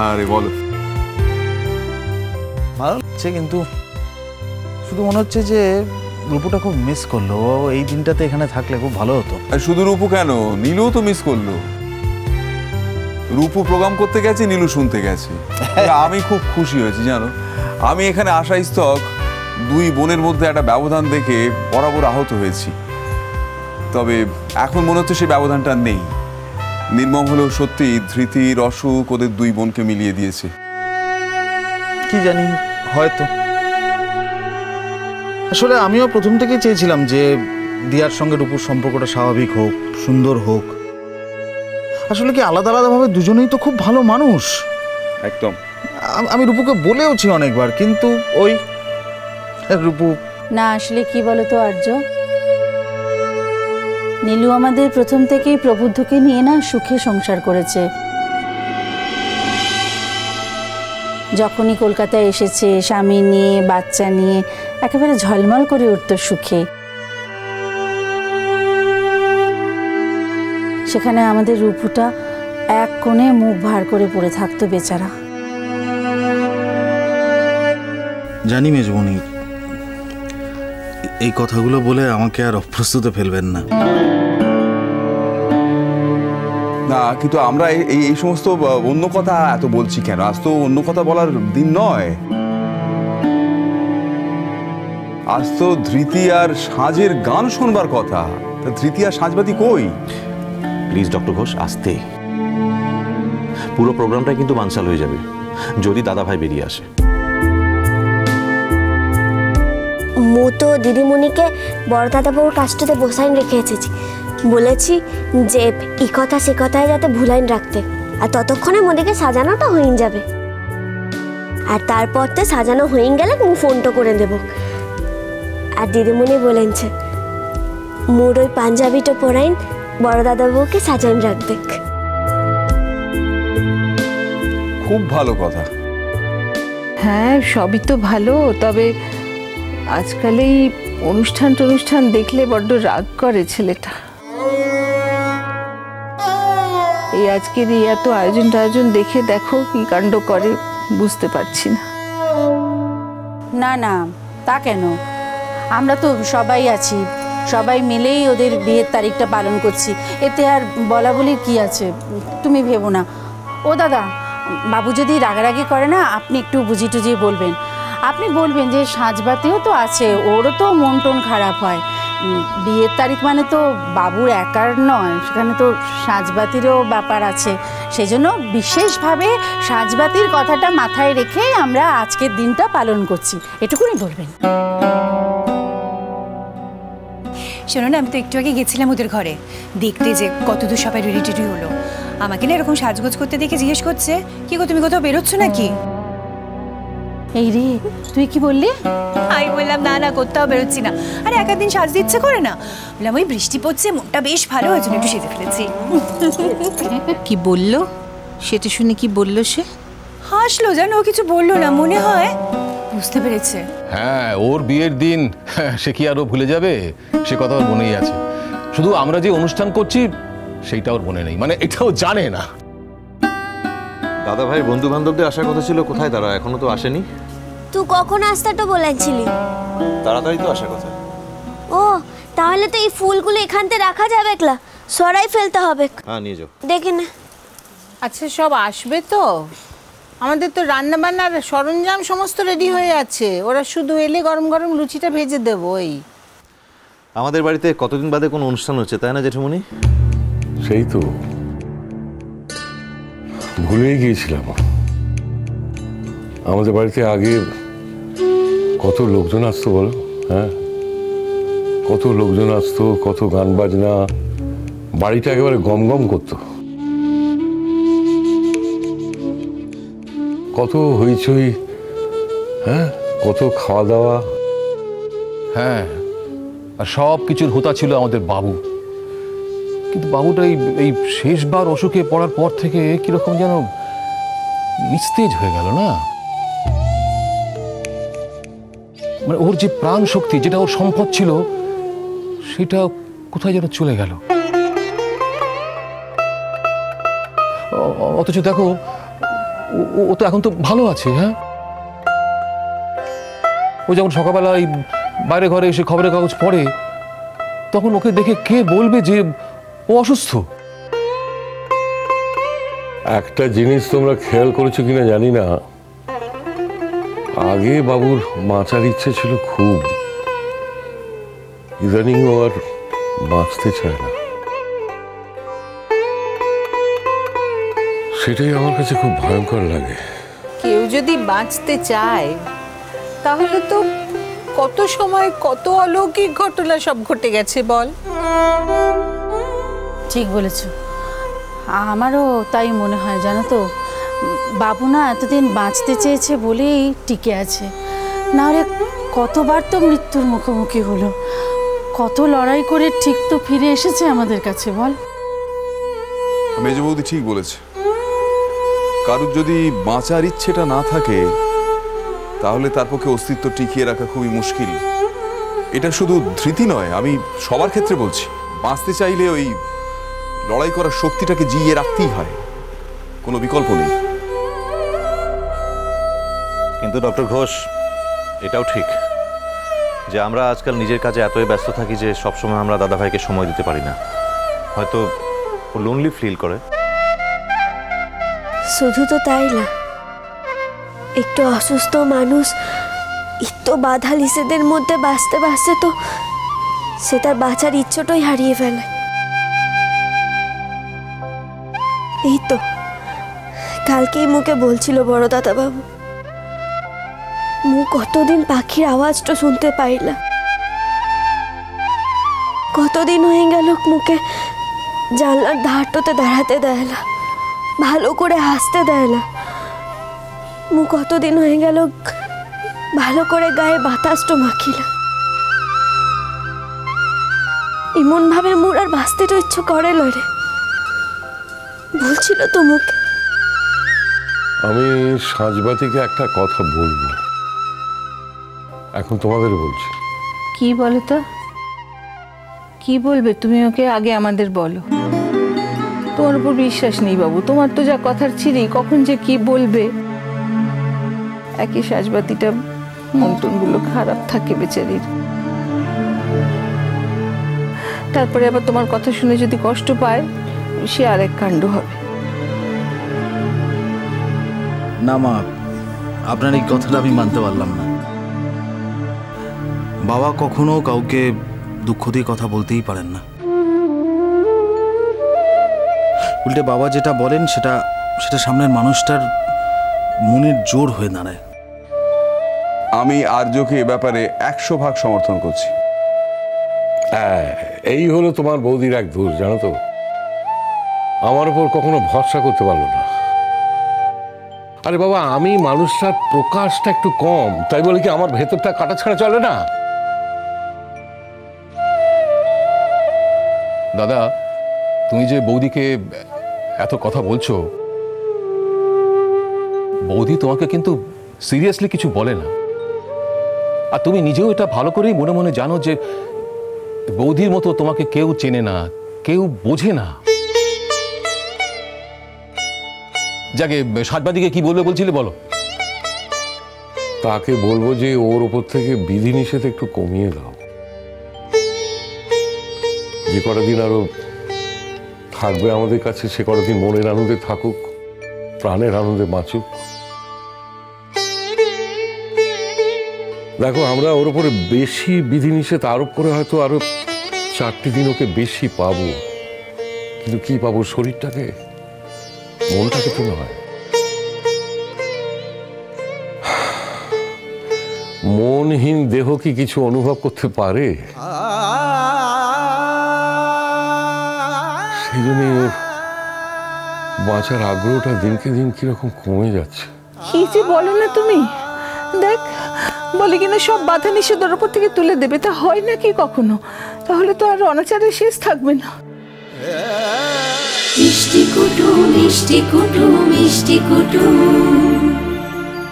আরে বলো। ভালো লাগছে, কিন্তু শুধু মনে হচ্ছে যে রূপুটা খুব মিস করলো। ও এই দিনটাতে এখানে থাকলে খুব ভালো হতো। শুধু রূপু কেন, নীলুও তো মিস করলো। রূপু প্রোগ্রাম করতে গেছে, নীলু শুনতে গেছে। আমি খুব খুশি হয়েছি জানো। আমি এখানে আশাস্তক দুই বোনের মধ্যে একটা ব্যবধান দেখে বরাবর আহত হয়েছি। তবে এখন মনে হচ্ছে সেই ব্যবধানটা নেই। নির্মম হলেও সত্যি ধৃতির অসুখ ওদের দুই বোনকে মিলিয়ে দিয়েছে। কি জানি, হয়তো। আসলে আমিও প্রথম থেকেই চেয়েছিলাম যে দিয়ার সঙ্গে রূপুর সম্পর্কটা স্বাভাবিক হোক, সুন্দর হোক। আসলে কি আলাদা আলাদাভাবে দুজনেই তো খুব ভালো মানুষ। একদম। আমি রূপুকে বলেওছি অনেকবার, কিন্তু ওই রূপু না। আসলে কি বলতো আর্য, নীলু আমাদের প্রথম থেকেই প্রবুদ্ধকে নিয়ে না সুখে সংসার করেছে। যখনই কলকাতায় এসেছে স্বামী নিয়ে বাচ্চা নিয়ে একেবারে ঝলমল করে উঠত সুখে। সেখানে আমাদের রূপুটা এক কোণে মুখ ভার করে পড়ে থাকতো বেচারা। জানি মেজবনি, এই কথাগুলো বলে আমাকে আর অপ্রস্তুতে ফেলবেন না। না, কিন্তু আমরা এই সমস্ত অন্য কথা এত বলছি কেন? আজ তো অন্য কথা বলার দিন নয়। আজ তো ধৃতি আর সাঁঝের গান শোনবার কথা। তা ধৃতি আর সাঁঝবাতি কই? প্লিজ ডক্টর ঘোষ, আসতে। পুরো প্রোগ্রামটা কিন্তু বানচাল হয়ে যাবে যদি দাদা ভাই বেরিয়ে আসে। মু তো দিদিমণিকে বড় দাদাবাবুর কাজটাতে বসাইন রেখে এসেছি। বলেছি যে এই কথা সে কথায় যাতে ভুলাইন রাখতে, আর ততক্ষণে মোদিকে সাজানোটা হয়ে যাবে। আর তারপর তো সাজানো হয়ে গেলে মু ফোনটা করে দেব। আর দিদিমণি বলেছে মোর ওই পাঞ্জাবিটা পরাইন বড় দাদাবাবুকে সাজান রাখবে। খুব ভালো কথা। হ্যাঁ, সবই তো ভালো, তবে আজকাল এই অনুষ্ঠান দেখলে বড্ড রাগ করে ছেলেটা। এই আজকের এই এত আয়োজন দেখে দেখো কি কাণ্ড করে, বুঝতে পারছি না। না না, তা কেন? আমরা তো সবাই আছি, সবাই মিলেই ওদের বিয়ের তারিখটা পালন করছি। এতে আর বলা বলি কি আছে? তুমি ভেবো না। ও দাদা, বাবু যদি রাগারাগি করে না, আপনি একটু বুঝিয়ে টুজিয়ে বলবেন। আপনি বলবেন যে সাঁঝবাতিও তো আছে, ওরও তো মন টন খারাপ হয়। বিয়ের তারিখ মানে তো বাবুর একার নয়, সেখানে তো সাঁঝবাতিরও ব্যাপার আছে। সেই জন্য বিশেষভাবে সাঁঝবাতির কথাটা মাথায় রেখে আমরা আজকের দিনটা পালন করছি, এটুকুনি বলবেন। শোনো না, আমি তো একটু আগে গেছিলাম ওদের ঘরে দেখতে যে কতদূর সবাই রেডি টেডি হলো। আমাকে না এরকম সাজগোজ করতে দেখে জিজ্ঞেস করছে, কি গো তুমি কোথাও বেরোচ্ছ নাকি? এই রে, তুই কি বললি? আমি বললাম না না, কোথাও বেরোচ্ছি না। আরে এক দিন সাজতে ইচ্ছে করে না? বললাম ওই বৃষ্টি পড়ছে, মনটা বেশ ভালো, ওই জন্য একটু সেজে ফেলেছি। কি বললো সেটা শুনে? কি বললো সে? হাসলো জানো, ও কিছু বললো না, মনে হয় বুঝতে পেরেছে। হ্যাঁ, ওর বিয়ের দিন সে কি আরো ভুলে যাবে? সে কথা ওর মনেই আছে। শুধু আমরা যে অনুষ্ঠান করছি সেইটা ওর মনে নেই, মানে এটাও জানে না। দাদা ভাই বন্ধু বান্ধবদের আসার কথা ছিল, কোথায় তারা? এখনো তো আসেনি। তুই কখন আসতেটা বলেছিলি? তাড়াতাড়ি তো আসার কথা। ও, তাহলে তো এই ফুলগুলো এখানতে রাখা যাবে না, সরাই ফেলতে হবে। হ্যাঁ, নিয়ে যাও। দেখে না। আচ্ছা, সব আসবে তো? আমাদের তো রান্না বান্নার সরঞ্জাম সমস্ত রেডি হয়ে আছে, ওরা শুধু এলে গরম গরম লুচিটা ভেজে দেবো। ওই আমাদের বাড়িতে কতদিন বাদে কোনো অনুষ্ঠান হচ্ছে, তাই না জেঠুমনি? সেই তো ভুলেই গিয়েছিলাম। আমাদের বাড়িতে আগে কত লোকজন আসতো বলো? হ্যাঁ, কত লোকজন আসতো, কত গান বাজনা, বাড়িটা একেবারে গম গম করতো। কত হইচই, হ্যাঁ, কত খাওয়া দাওয়া। হ্যাঁ, আর সব কিছুর হোতা ছিল আমাদের বাবু। কিন্তু বাবুটা এই শেষবার অসুখে পড়ার পর থেকে কিরকম যেন নিস্তেজ হয়ে গেল না? মানে ওর যে প্রাণ শক্তি, যেটা ওর সম্পদ ছিল, সেটা কোথায় যেন চলে গেল। অথচ দেখো, ও তো এখন তো ভালো আছে। হ্যাঁ, ও যখন সকালবেলা এই বাইরে ঘরে এসে খবরের কাগজ পড়ে, তখন ওকে দেখে কে বলবে যে ও অসুস্থ? একটা জিনিস তোমরা খেয়াল করেছো কিনা জানি না, আগে বাবুর বাঁচার ইচ্ছে ছিল খুব, ইদানিং ও আর বাঁচতে চায় না। সেটাই আমার কাছে খুব ভয়ঙ্কর লাগে। কেউ যদি বাঁচতে চায় তাহলে তো কত সময় কত অলৌকিক ঘটনা সব ঘটে গেছে বল। ঠিক বলেছ, আমারও তাই মনে হয়। জানো তো, বাবু না এতদিন বাঁচতে চেয়েছে বলেই টিকে আছে, না হলে কতবার তো মৃত্যুর মুখোমুখি হলো, কত লড়াই করে ঠিক তো ফিরে এসেছে আমাদের কাছে বল। মেজ বৌদি ঠিক বলেছে, কারুর যদি বাঁচার ইচ্ছেটা না থাকে তাহলে তার পক্ষে অস্তিত্ব টিকিয়ে রাখা খুবই মুশকিল। এটা শুধু ধৃতি নয়, আমি সবার ক্ষেত্রে বলছি, বাঁচতে চাইলে ওই লড়াই করার শক্তিটাকে জিইয়ে রাখতেই হয়, কোনো বিকল্প নেই। কিন্তু ডক্টর ঘোষ, এটাও ঠিক যে আমরা আজকাল নিজের কাজে এতই ব্যস্ত থাকি যে সবসময় আমরা দাদাভাইকে সময় দিতে পারি না। হয়তো ও লোনলি ফিল করে। শুধু তো তাই না, একটু অসুস্থ মানুষ একটু বাধা নিষেধের মধ্যে বাঁচতে বাঁচতে তো সে তার বাঁচার ইচ্ছটাই হারিয়ে ফেলে। এই তো কালকেই মুখে বলছিল বড় দাদা বাবু, মুখ কতদিন পাখির আওয়াজটা শুনতে পাইলা, কতদিন হয়ে গেল মুখে জানলার ধারটাতে দাঁড়াতে দেয় না, ভালো করে হাসতে দেয় না, মুখ কতদিন হয়ে গেল ভালো করে গায়ে বাতাসটা মাখিলা। এমন ভাবে মোর আর বাঁচতে তো ইচ্ছে করে লড়ে বলছিল তো মুখে। আমি সাজবাতিকে একটা কথা বলবো, এখন তোমাদের বলছি। কি বলো তো, কি বলবে তুমি ওকে? আগে আমাদের বলো। তোমার উপর বিশ্বাস নেই বাবু, তোমার তো যা কথার ছিঁড়ি, কখন যে কি বলবে। একই সাজবাতিটা মন্ত্রণগুলো খারাপ থাকে বেচারির, তারপরে আবার তোমার কথা শুনে যদি কষ্ট পায় সে আরেক কাণ্ড হবে। না মা, আপনার এই কথাটা আমি মানতে পারলাম না। বাবা কখনো কাউকে দুঃখ দিয়ে কথা বলতেই পারেন না, উল্টে বাবা যেটা বলেন সেটা সেটা সামনের মানুষটার মনের জোর হয়ে দাঁড়ায়। আমি আর্যকে এ ব্যাপারে 100% সমর্থন করছি। হ্যাঁ, এই হলো তোমার বৌদির এক দোষ, জানো তো, আমার উপর কখনো ভরসা করতে পারলো না। আরে বাবা, আমি মানুষটার প্রকাশটা একটু কম, তাই বলে কি আমার ভেতরটা কাটা ছাড়া চলে না? দাদা, তুমি যে বৌদিকে এত কথা বলছো, বৌদি তোমাকে কিন্তু সিরিয়াসলি কিছু বলে না, আর তুমি নিজেও এটা ভালো করেই মনে মনে জানো যে বৌদির মতো তোমাকে কেউ চেনে না, কেউ বোঝে না। যাকে সাজবাদিকে কি বলবে বলছিলে বলো। তাকে বলবো যে ওর উপর থেকে বিধিনিষেধ একটু কমিয়ে দাও, যে কটা দিন আরো থাকবে আমাদের কাছে সে কটা দিন মনের আনন্দে থাকুক, প্রাণের আনন্দে বাঁচুক। দেখো, আমরা ওর উপরে বেশি বিধিনিষেধ আরোপ করে হয়তো আরো 4টি দিন ওকে বেশি পাবো, কিন্তু কি পাবো? শরীরটাকে, মনটাকে তো নয়। মনহীন দেহ কি কিছু অনুভব করতে পারে? সেই জন্য বাঁচার আগ্রহটা দিনকে দিন কিরকম কমে যাচ্ছে। কি যে বলো না তুমি, দেখ বলে কিনা সব বাধা নিষেধ ওর উপর থেকে তুলে দেবে, তা হয় না কি কখনো? তাহলে তো আর অনাচারের শেষ থাকবে না। মিষ্টি কুটুম মিষ্টি কুটুম মিষ্টি কুটুম।